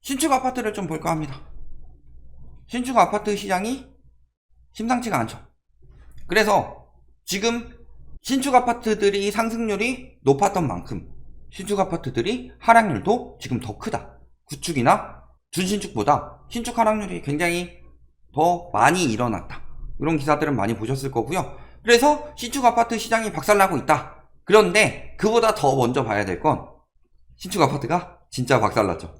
신축 아파트를 좀 볼까 합니다. 신축 아파트 시장이 심상치가 않죠. 그래서 지금 신축 아파트들이 상승률이 높았던 만큼 신축 아파트들이 하락률도 지금 더 크다. 구축이나 준신축보다 신축 하락률이 굉장히 더 많이 일어났다. 이런 기사들은 많이 보셨을 거고요. 그래서 신축 아파트 시장이 박살나고 있다. 그런데 그보다 더 먼저 봐야 될 건 신축 아파트가 진짜 박살났죠.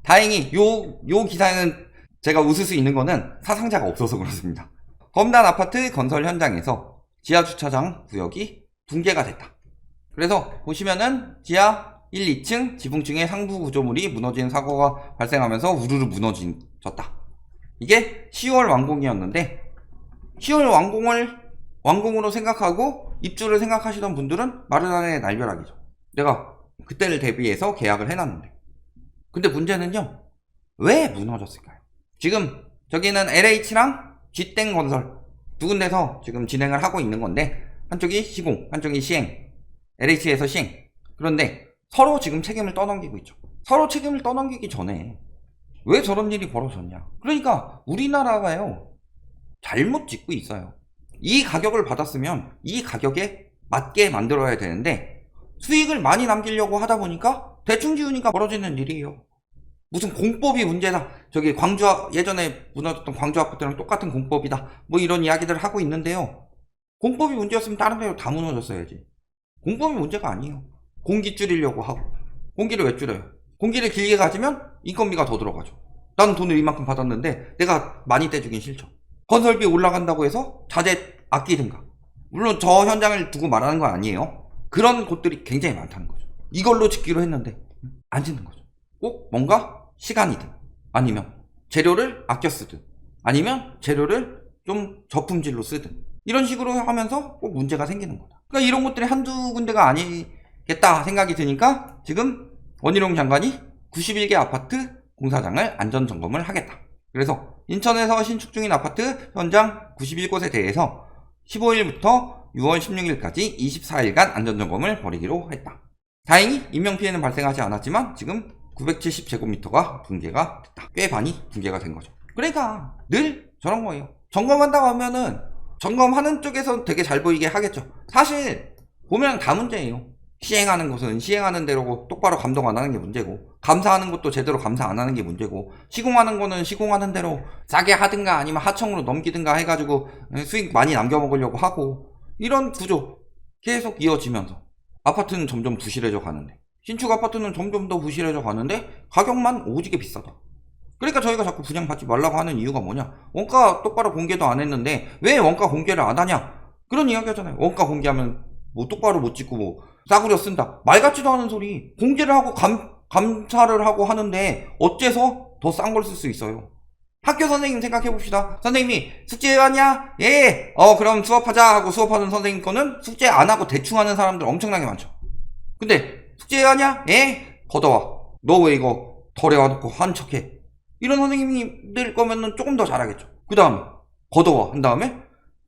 다행히 요 기사에는 제가 웃을 수 있는 거는 사상자가 없어서 그렇습니다. 검단 아파트 건설 현장에서 지하주차장 구역이 붕괴가 됐다. 그래서 보시면은 지하 1, 2층 지붕층의 상부 구조물이 무너지는 사고가 발생하면서 우르르 무너졌다. 이게 10월 완공이었는데 10월 완공으로 생각하고 입주를 생각하시던 분들은 마르다네 날벼락이죠. 내가 그때를 대비해서 계약을 해놨는데. 근데 문제는요, 왜 무너졌을까요? 지금 저기는 LH랑 G땡 건설 두 군데서 지금 진행을 하고 있는 건데 한쪽이 시공, 한쪽이 시행, LH에서 시행. 그런데 서로 지금 책임을 떠넘기고 있죠. 서로 책임을 떠넘기기 전에 왜 저런 일이 벌어졌냐? 그러니까 우리나라가요, 잘못 짓고 있어요. 이 가격을 받았으면 이 가격에 맞게 만들어야 되는데 수익을 많이 남기려고 하다 보니까 대충 지으니까 벌어지는 일이에요. 무슨 공법이 문제다. 저기 광주, 예전에 무너졌던 광주 아파트랑 똑같은 공법이다. 뭐 이런 이야기들을 하고 있는데요. 공법이 문제였으면 다른 데로 다 무너졌어야지. 공법이 문제가 아니에요. 공기 줄이려고 하고. 공기를 왜 줄여요? 공기를 길게 가지면 인건비가 더 들어가죠. 나는 돈을 이만큼 받았는데 내가 많이 떼주긴 싫죠. 건설비 올라간다고 해서 자재 아끼든가. 물론 저 현장을 두고 말하는 건 아니에요. 그런 곳들이 굉장히 많다는 거죠. 이걸로 짓기로 했는데 안 짓는 거죠. 꼭 뭔가 시간이든 아니면 재료를 아껴 쓰든 아니면 재료를 좀 저품질로 쓰든 이런 식으로 하면서 꼭 문제가 생기는 거다. 그러니까 이런 것들이 한두 군데가 아니겠다 생각이 드니까 지금 원희룡 장관이 91개 아파트 공사장을 안전점검을 하겠다. 그래서 인천에서 신축 중인 아파트 현장 91곳에 대해서 15일부터 6월 16일까지 24일간 안전점검을 벌이기로 했다. 다행히 인명피해는 발생하지 않았지만 지금 970제곱미터가 붕괴가 됐다. 꽤 많이 붕괴가 된 거죠. 그러니까 늘 저런 거예요. 점검한다고 하면은 점검하는 쪽에서 되게 잘 보이게 하겠죠. 사실 보면 다 문제예요. 시행하는 것은 시행하는 대로 똑바로 감독 안 하는 게 문제고, 감사하는 것도 제대로 감사 안 하는 게 문제고, 시공하는 거는 시공하는 대로 싸게 하든가 아니면 하청으로 넘기든가 해가지고 수익 많이 남겨 먹으려고 하고, 이런 구조 계속 이어지면서 아파트는 점점 부실해져 가는데, 신축 아파트는 점점 더 부실해져 가는데 가격만 오지게 비싸다. 그러니까 저희가 자꾸 분양받지 말라고 하는 이유가 뭐냐? 원가 똑바로 공개도 안 했는데 왜 원가 공개를 안 하냐? 그런 이야기 하잖아요. 원가 공개하면 뭐 똑바로 못 짓고 뭐 싸구려 쓴다. 말 같지도 않은 소리. 공개를 하고 감사를 하고 하는데 어째서 더 싼 걸 쓸 수 있어요? 학교 선생님 생각해 봅시다. 선생님이 숙제 해왔냐? 예. 그럼 수업하자 하고 수업하는 선생님 거는 숙제 안 하고 대충 하는 사람들 엄청나게 많죠. 근데 숙제 해왔냐? 예. 걷어와. 너 왜 이거 덜 해와놓고 한 척해? 이런 선생님들 거면은 조금 더 잘하겠죠. 그 다음에 걷어와 한 다음에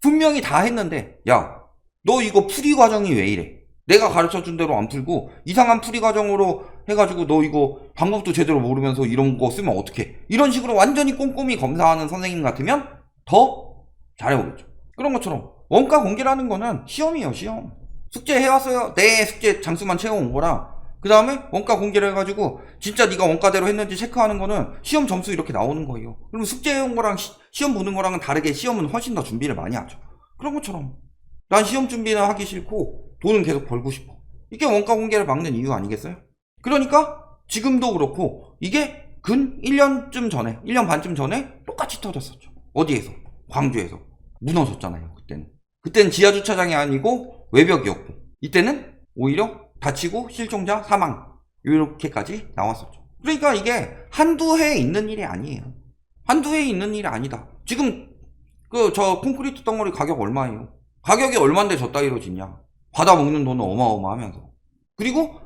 분명히 다 했는데, 야, 너 이거 풀이 과정이 왜 이래? 내가 가르쳐준 대로 안 풀고 이상한 풀이 과정으로 해가지고 너 이거 방법도 제대로 모르면서 이런 거 쓰면 어떡해? 이런 식으로 완전히 꼼꼼히 검사하는 선생님 같으면 더 잘해보겠죠. 그런 것처럼 원가 공개라는 거는 시험이에요. 시험. 숙제 해왔어요? 네. 숙제 장수만 채워온 거라. 그 다음에 원가 공개를 해가지고 진짜 네가 원가대로 했는지 체크하는 거는 시험 점수 이렇게 나오는 거예요. 그럼 숙제 해온 거랑 시험 보는 거랑은 다르게 시험은 훨씬 더 준비를 많이 하죠. 그런 것처럼 난 시험 준비는 하기 싫고 돈은 계속 벌고 싶어. 이게 원가 공개를 막는 이유 아니겠어요? 그러니까 지금도 그렇고 이게 근 1년쯤 전에, 1년 반쯤 전에 똑같이 터졌었죠. 어디에서? 광주에서. 무너졌잖아요. 그때는 지하주차장이 아니고 외벽이었고, 이때는 오히려 다치고 실종자 사망 이렇게까지 나왔었죠. 그러니까 이게 한두 해에 있는 일이 아니에요. 한두 해에 있는 일이 아니다. 지금 저 콘크리트 덩어리 가격 얼마예요? 가격이 얼만데 저 따위로 짓냐? 받아먹는 돈은 어마어마하면서. 그리고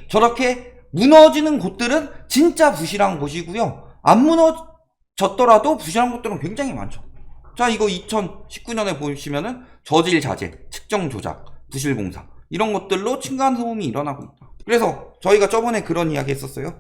저렇게 무너지는 곳들은 진짜 부실한 곳이고요. 안 무너졌더라도 부실한 곳들은 굉장히 많죠. 자, 이거 2019년에 보시면은 저질 자재, 측정 조작, 부실공사 이런 것들로 층간소음이 일어나고 있다. 그래서 저희가 저번에 그런 이야기 했었어요.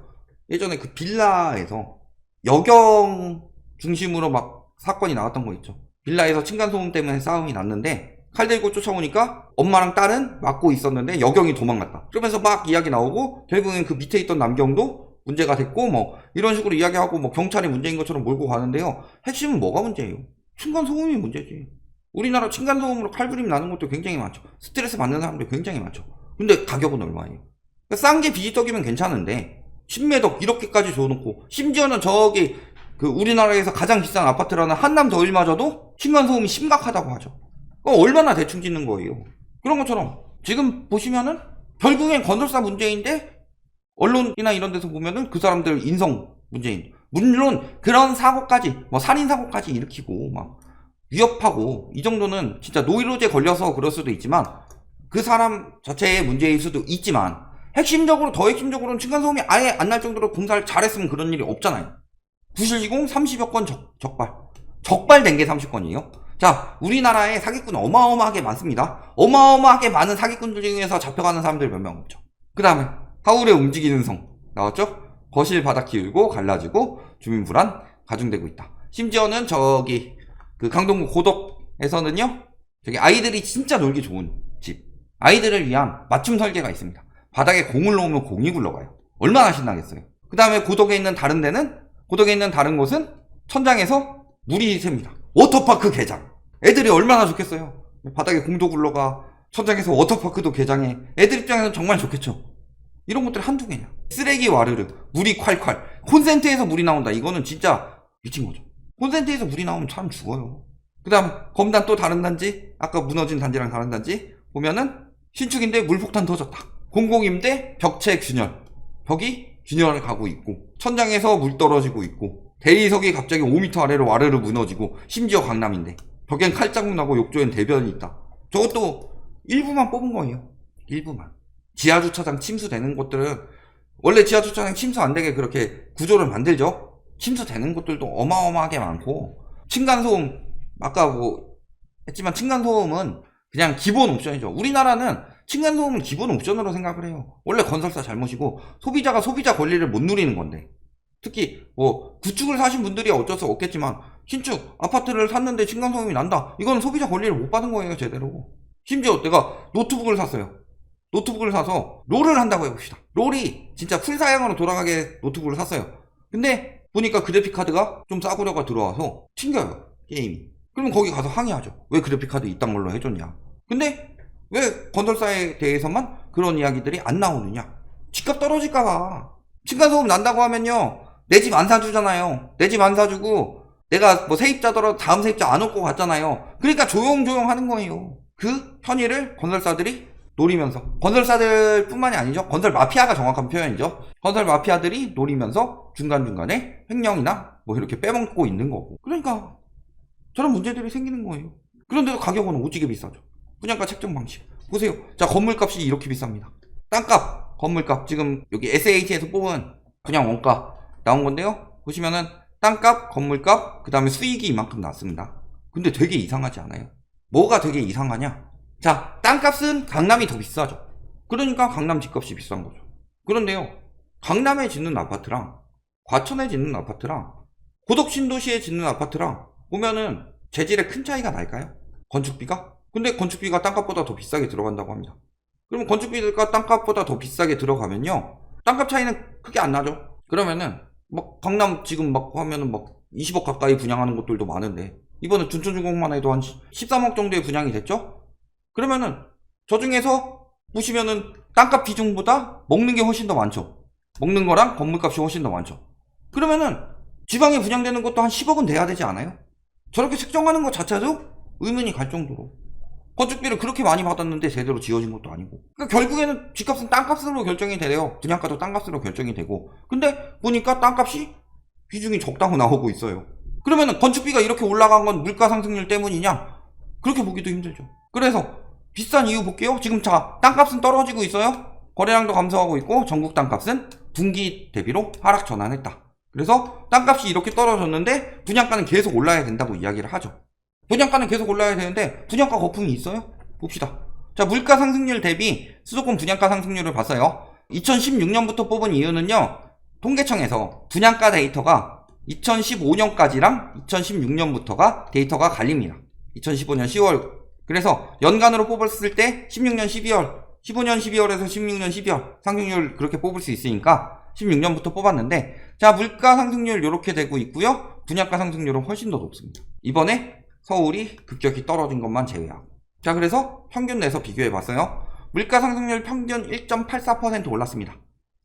예전에 그 빌라에서 여경 중심으로 막 사건이 나왔던 거 있죠. 빌라에서 층간소음 때문에 싸움이 났는데 칼 들고 쫓아오니까 엄마랑 딸은 막고 있었는데 여경이 도망갔다. 그러면서 막 이야기 나오고 결국엔 그 밑에 있던 남경도 문제가 됐고 뭐 이런 식으로 이야기하고 뭐 경찰이 문제인 것처럼 몰고 가는데요. 핵심은 뭐가 문제예요? 층간소음이 문제지. 우리나라 층간소음으로 칼부림 나는 것도 굉장히 많죠. 스트레스 받는 사람들 굉장히 많죠. 근데 가격은 얼마예요? 싼 게 비지떡이면 괜찮은데 10매덕 이렇게까지 줘놓고 심지어는 저기 그 우리나라에서 가장 비싼 아파트라는 한남 더일마저도 층간소음이 심각하다고 하죠. 얼마나 대충 짓는 거예요. 그런 것처럼 지금 보시면은 결국엔 건설사 문제인데 언론이나 이런 데서 보면은 그 사람들 인성 문제인. 물론 그런 사고까지 뭐 살인사고까지 일으키고 막 위협하고 이 정도는 진짜 노이로제 걸려서 그럴 수도 있지만 그 사람 자체의 문제일 수도 있지만 핵심적으로 더 핵심적으로는 층간소음이 아예 안 날 정도로 공사를 잘했으면 그런 일이 없잖아요. 부실기공 30여 건 적발된 게 30건이에요. 자, 우리나라에 사기꾼 어마어마하게 많습니다. 어마어마하게 많은 사기꾼들 중에서 잡혀가는 사람들 몇 명 없죠. 그 다음에 하울의 움직이는 성 나왔죠? 거실 바닥 기울고 갈라지고 주민 불안 가중되고 있다. 심지어는 저기 그 강동구 고덕에서는요, 저기 아이들이 진짜 놀기 좋은 집, 아이들을 위한 맞춤 설계가 있습니다. 바닥에 공을 놓으면 공이 굴러가요. 얼마나 신나겠어요. 그 다음에 고덕에 있는 다른 곳은 천장에서 물이 셉니다. 워터파크 개장. 애들이 얼마나 좋겠어요. 바닥에 공도 굴러가, 천장에서 워터파크도 개장해. 애들 입장에서는 정말 좋겠죠. 이런 것들이 한두 개냐. 쓰레기 와르르, 물이 콸콸, 콘센트에서 물이 나온다. 이거는 진짜 미친 거죠. 콘센트에서 물이 나오면 사람 죽어요. 그 다음 검단 또 다른 단지, 아까 무너진 단지랑 다른 단지 보면은 신축인데 물폭탄 터졌다. 공공임대 벽체 균열, 벽이 균열을 가고 있고 천장에서 물 떨어지고 있고 대리석이 갑자기 5m 아래로 와르르 무너지고 심지어 강남인데 벽엔 칼자국 나고 욕조엔 대변이 있다. 저것도 일부만 뽑은 거예요. 일부만. 지하주차장 침수되는 곳들은 원래 지하주차장 침수 안 되게 그렇게 구조를 만들죠. 침수되는 곳들도 어마어마하게 많고 층간소음 아까 뭐 했지만 층간소음은 그냥 기본 옵션이죠. 우리나라는 층간소음은 기본 옵션으로 생각을 해요. 원래 건설사 잘못이고 소비자가 소비자 권리를 못 누리는 건데 특히 뭐 구축을 사신 분들이 어쩔 수 없겠지만 신축 아파트를 샀는데 층간소음이 난다. 이건 소비자 권리를 못 받은 거예요. 제대로. 심지어 내가 노트북을 샀어요. 노트북을 사서 롤을 한다고 해봅시다. 롤이 진짜 풀사양으로 돌아가게 노트북을 샀어요. 근데 보니까 그래픽카드가 좀 싸구려가 들어와서 튕겨요. 게임이. 그러면 거기 가서 항의하죠. 왜 그래픽카드 이딴 걸로 해줬냐. 근데 왜 건설사에 대해서만 그런 이야기들이 안 나오느냐. 집값 떨어질까봐. 층간소음 난다고 하면요, 내 집 안 사주잖아요. 내 집 안 사주고 내가 뭐 세입자더라도 다음 세입자 안 얻고 갔잖아요. 그러니까 조용조용 하는 거예요. 그 편의를 건설사들이 노리면서, 건설사들 뿐만이 아니죠. 건설 마피아가 정확한 표현이죠. 건설 마피아들이 노리면서 중간중간에 횡령이나 뭐 이렇게 빼먹고 있는 거고. 그러니까 저런 문제들이 생기는 거예요. 그런데도 가격은 오지게 비싸죠. 분양가 책정 방식 보세요. 자, 건물값이 이렇게 비쌉니다. 땅값, 건물값 지금 여기 SH에서 뽑은 분양 원가 나온 건데요. 보시면은 땅값, 건물값, 그 다음에 수익이 이만큼 났습니다. 근데 되게 이상하지 않아요? 뭐가 되게 이상하냐? 자, 땅값은 강남이 더 비싸죠. 그러니까 강남 집값이 비싼 거죠. 그런데요, 강남에 짓는 아파트랑 과천에 짓는 아파트랑 고덕 신도시에 짓는 아파트랑 보면은 재질에 큰 차이가 날까요? 건축비가? 근데 건축비가 땅값보다 더 비싸게 들어간다고 합니다. 그럼 건축비가 땅값보다 더 비싸게 들어가면요, 땅값 차이는 크게 안 나죠. 그러면은 막 강남 지금 막 하면은 막 20억 가까이 분양하는 곳들도 많은데 이번에 둔촌중공만 해도 한 13억 정도의 분양이 됐죠. 그러면은 저 중에서 보시면은 땅값 비중보다 먹는 게 훨씬 더 많죠. 먹는 거랑 건물값이 훨씬 더 많죠. 그러면은 지방에 분양되는 것도 한 10억은 돼야 되지 않아요? 저렇게 책정하는 것 자체도 의문이 갈 정도로 건축비를 그렇게 많이 받았는데 제대로 지어진 것도 아니고. 그러니까 결국에는 집값은 땅값으로 결정이 돼요. 분양가도 땅값으로 결정이 되고. 근데 보니까 땅값이 비중이 적다고 나오고 있어요. 그러면은 건축비가 이렇게 올라간 건 물가 상승률 때문이냐? 그렇게 보기도 힘들죠. 그래서 비싼 이유 볼게요. 지금 자, 땅값은 떨어지고 있어요. 거래량도 감소하고 있고 전국 땅값은 분기 대비로 하락 전환했다. 그래서 땅값이 이렇게 떨어졌는데 분양가는 계속 올라야 된다고 이야기를 하죠. 분양가는 계속 올라야 되는데 분양가 거품이 있어요? 봅시다. 자, 물가 상승률 대비 수도권 분양가 상승률을 봤어요. 2016년부터 뽑은 이유는요, 통계청에서 분양가 데이터가 2015년까지랑 2016년부터가 데이터가 갈립니다. 2015년 10월. 그래서 연간으로 뽑았을 때 16년 12월, 15년 12월에서 16년 12월 상승률 그렇게 뽑을 수 있으니까 16년부터 뽑았는데, 자, 물가 상승률 이렇게 되고 있고요. 분양가 상승률은 훨씬 더 높습니다. 이번에 서울이 급격히 떨어진 것만 제외하고. 자, 그래서 평균 내서 비교해 봤어요. 물가 상승률 평균 1.84% 올랐습니다.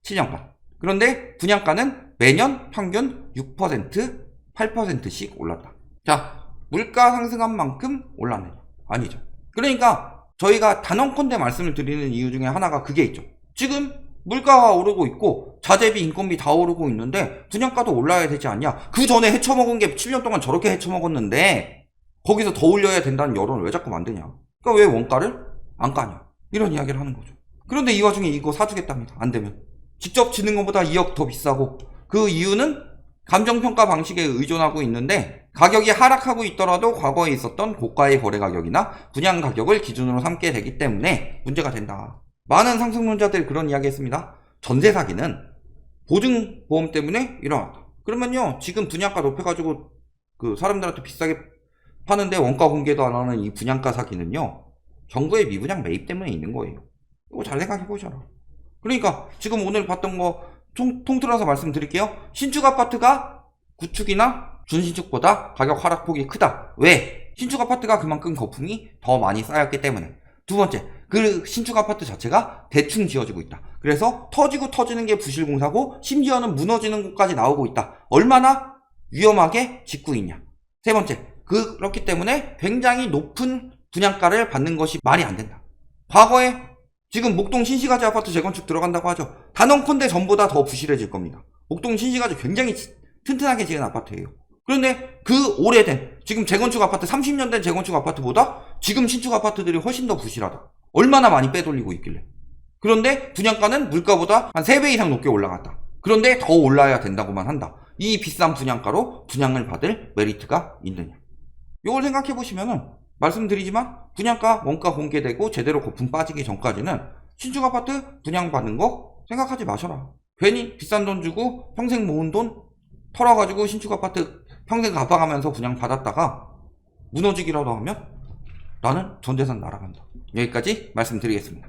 7년간. 그런데 분양가는 매년 평균 6%, 8%씩 올랐다. 자, 물가 상승한 만큼 올랐느냐? 아니죠. 그러니까 저희가 단언컨대 말씀을 드리는 이유 중에 하나가 그게 있죠. 지금 물가가 오르고 있고 자재비, 인건비 다 오르고 있는데 분양가도 올라야 되지 않냐? 그 전에 헤쳐먹은 게 7년 동안 저렇게 헤쳐먹었는데 거기서 더 올려야 된다는 여론을 왜 자꾸 만드냐? 그러니까 왜 원가를 안 까냐? 이런 이야기를 하는 거죠. 그런데 이 와중에 이거 사주겠답니다. 안 되면. 직접 지는 것보다 2억 더 비싸고, 그 이유는 감정평가 방식에 의존하고 있는데 가격이 하락하고 있더라도 과거에 있었던 고가의 거래 가격이나 분양 가격을 기준으로 삼게 되기 때문에 문제가 된다. 많은 상승론자들이 그런 이야기 했습니다. 전세 사기는 보증보험 때문에 일어났다. 그러면요, 지금 분양가 높여가지고 그 사람들한테 비싸게 파는데 원가 공개도 안 하는 이 분양가 사기는요, 정부의 미분양 매입 때문에 있는 거예요. 이거 잘 생각해 보셔라. 그러니까 지금 오늘 봤던 거 통틀어서 말씀드릴게요. 신축 아파트가 구축이나 준신축보다 가격 하락폭이 크다. 왜? 신축 아파트가 그만큼 거품이 더 많이 쌓였기 때문에. 두 번째, 그 신축 아파트 자체가 대충 지어지고 있다. 그래서 터지고 터지는 게 부실공사고 심지어는 무너지는 곳까지 나오고 있다. 얼마나 위험하게 짓고 있냐. 세 번째, 그렇기 때문에 굉장히 높은 분양가를 받는 것이 말이 안 된다. 과거에 지금 목동 신시가지 아파트 재건축 들어간다고 하죠. 단언컨대 전보다 더 부실해질 겁니다. 목동 신시가지 굉장히 튼튼하게 지은 아파트예요. 그런데 그 오래된, 지금 재건축 아파트 30년 된 재건축 아파트보다 지금 신축 아파트들이 훨씬 더 부실하다. 얼마나 많이 빼돌리고 있길래. 그런데 분양가는 물가보다 한 3배 이상 높게 올라갔다. 그런데 더 올라야 된다고만 한다. 이 비싼 분양가로 분양을 받을 메리트가 있느냐. 이걸 생각해 보시면은, 말씀드리지만 분양가, 원가 공개되고 제대로 거품 빠지기 전까지는 신축 아파트 분양받는 거 생각하지 마셔라. 괜히 비싼 돈 주고 평생 모은 돈 털어가지고 신축 아파트 평생 갚아가면서 분양받았다가 무너지기라도 하면 나는 전 재산 날아간다. 여기까지 말씀드리겠습니다.